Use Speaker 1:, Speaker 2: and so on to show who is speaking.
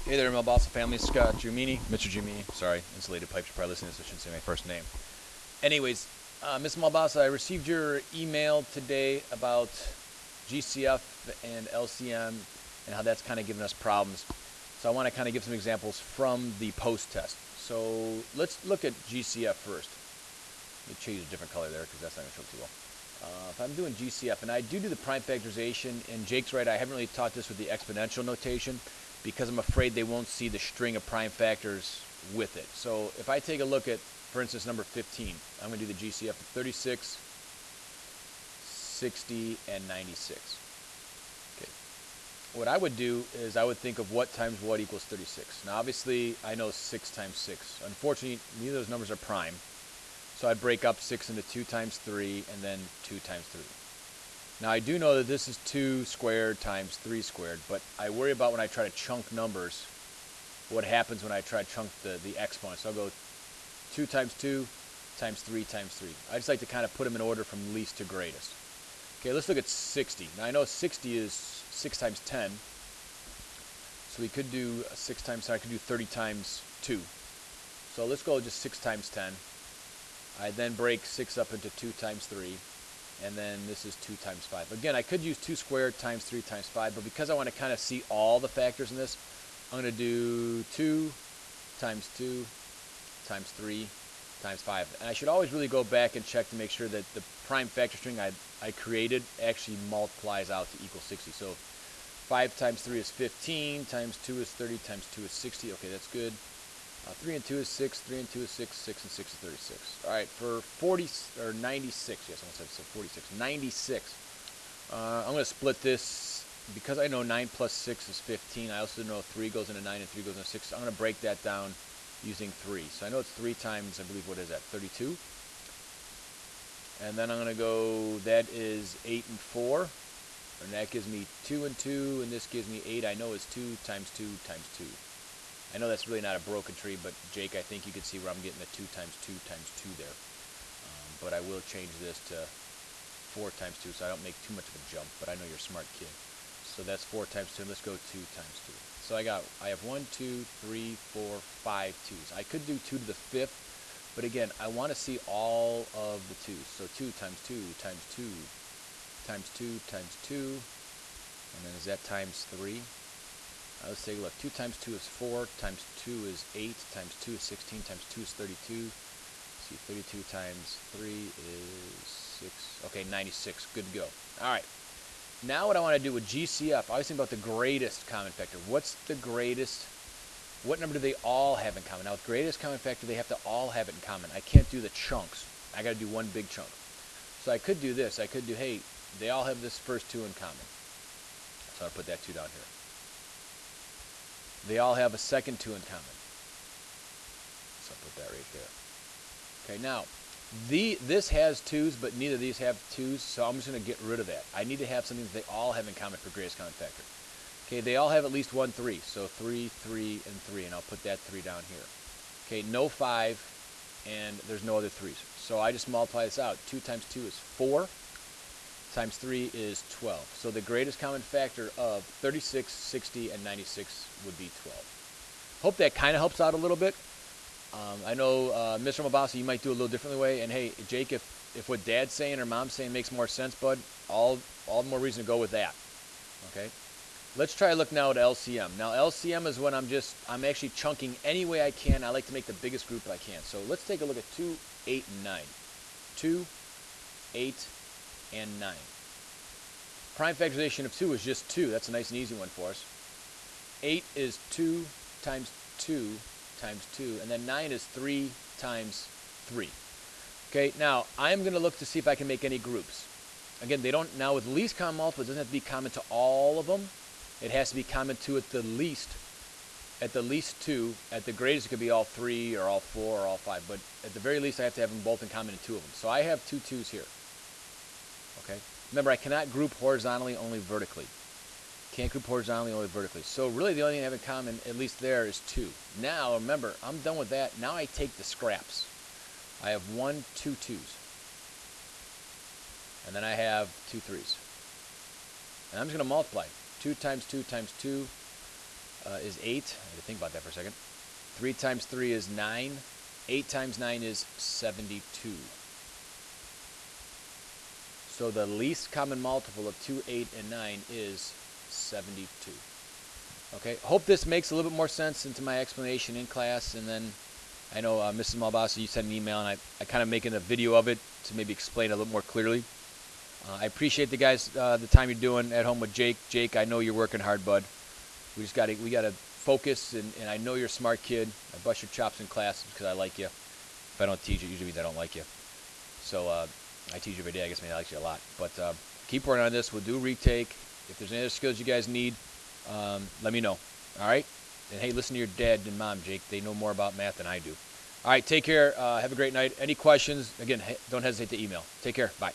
Speaker 1: Hey there, Melbossa family. Scott Giumini, Mr. Giumini. Sorry, insulated pipes. You're probably listening to this. I shouldn't say my first name. Anyways, Ms. Melbossa, I received your email today about GCF and LCM and how that's kind of given us problems. So I want to kind of give some examples from the post test. So let's look at GCF first. Let me change a different color there because that's not going to show too well. If I'm doing GCF, and I do the prime factorization, and Jake's right, I haven't really taught this with the exponential notation because I'm afraid they won't see the string of prime factors with it. So if I take a look at, for instance, number 15, I'm going to do the GCF of 36, 60, and 96. Okay. What I would do is I would think of what times what equals 36. Now obviously I know 6 times 6. Unfortunately, neither of those numbers are prime. So I'd break up 6 into 2 times 3 and then 2 times 3. Now I do know that this is 2 squared times 3 squared, but I worry about when I try to chunk numbers, what happens when I try to chunk the exponents. So I'll go 2 times 2 times 3 times 3. I just like to kind of put them in order from least to greatest. Okay, let's look at 60. Now I know 60 is 6 times 10, so we could do 6 times 10. I could do 30 times 2. So let's go just 6 times 10. I then break 6 up into 2 times 3, and then this is 2 times 5. Again, I could use 2 squared times 3 times 5, but because I want to kind of see all the factors in this, I'm going to do 2 times 2 times 3 times 5. And I should always really go back and check to make sure that the prime factor string I created actually multiplies out to equal 60. So 5 times 3 is 15, times 2 is 30, times 2 is 60. Okay, that's good. 3 and 2 is 6, 3 and 2 is 6, 6 and 6 is 36. All right, for 40, or 96, yes, I almost said 46, 96. I'm going to split this, because I know 9 plus 6 is 15, I also know 3 goes into 9 and 3 goes into 6, so I'm going to break that down using 3. So I know it's 3 times, I believe, what is that, 32? And then I'm going to go, that is 8 and 4, and that gives me 2 and 2, and this gives me 8. I know it's 2 times 2 times 2. I know that's really not a broken tree, but Jake, I think you can see where I'm getting the 2 times 2 times 2 there. But I will change this to 4 times 2 so I don't make too much of a jump, but I know you're a smart kid. So that's 4 times 2, and let's go 2 times 2. So I have 1, 2, 3, 4, 5 2s. I could do 2 to the 5th, but again, I want to see all of the 2s. So 2 times 2 times 2 times 2 times 2, and then is that times 3? Let's take a look. 2 times 2 is 4, times 2 is 8, times 2 is 16, times 2 is 32. Let's see, 32 times 3 is 6. Okay, 96. Good to go. All right. Now what I want to do with GCF, I was thinking about the greatest common factor. What's the greatest? What number do they all have in common? Now, with greatest common factor, they have to all have it in common. I can't do the chunks. I got to do one big chunk. So I could do this. I could do, hey, they all have this first 2 in common. So I'll put that 2 down here. They all have a second 2 in common. So I'll put that right there. Okay, now, this has 2's, but neither of these have 2's, so I'm just going to get rid of that. I need to have something that they all have in common for greatest common factor. Okay, they all have at least one 3, so 3, 3, and 3, and I'll put that 3 down here. Okay, no 5, and there's no other 3's. So I just multiply this out. 2 times 2 is 4. Times 3 is 12. So the greatest common factor of 36, 60, and 96 would be 12. Hope that kind of helps out a little bit. I know, Mr. Mabasa, you might do it a little differently way. And hey, Jake, if what Dad's saying or Mom's saying makes more sense, bud, all the more reason to go with that. Okay? Let's try to look now at LCM. Now, LCM is when I'm actually chunking any way I can. I like to make the biggest group I can. So let's take a look at 2, 8, and 9. 2, 8, and 9. Prime factorization of 2 is just 2. That's a nice and easy one for us. 8 is 2 times 2 times 2. And then 9 is 3 times 3. Okay, now I'm going to look to see if I can make any groups. Again, they don't, now with least common multiple, it doesn't have to be common to all of them. It has to be common to at the least 2. At the greatest, it could be all 3 or all 4 or all 5. But at the very least, I have to have them both in common in 2 of them. So I have 2 2's here. Okay. Remember, I cannot group horizontally, only vertically. Can't group horizontally, only vertically. So really the only thing I have in common, at least there, is 2. Now, remember, I'm done with that. Now I take the scraps. I have 1, 2 2's. And then I have 2 3's. And I'm just going to multiply. 2 times 2 times 2. is 8. I had to think about that for a second. 3 times 3 is 9. 8 times 9 is 72. So the least common multiple of 2, 8, and 9 is 72. Okay, hope this makes a little bit more sense into my explanation in class. And then I know Mrs. Malbasa, you sent an email, and I kind of making a video of it to maybe explain it a little more clearly. I appreciate the guys, the time you're doing at home with Jake. Jake, I know you're working hard, bud. We gotta focus, and I know you're a smart kid. I bust your chops in class because I like you. If I don't teach it, usually means I don't like you. So I teach you every day. I guess maybe I like you a lot. But keep working on this. We'll do retake. If there's any other skills you guys need, let me know. All right? And hey, listen to your dad and mom, Jake. They know more about math than I do. All right, take care. Have a great night. Any questions, again, don't hesitate to email. Take care. Bye.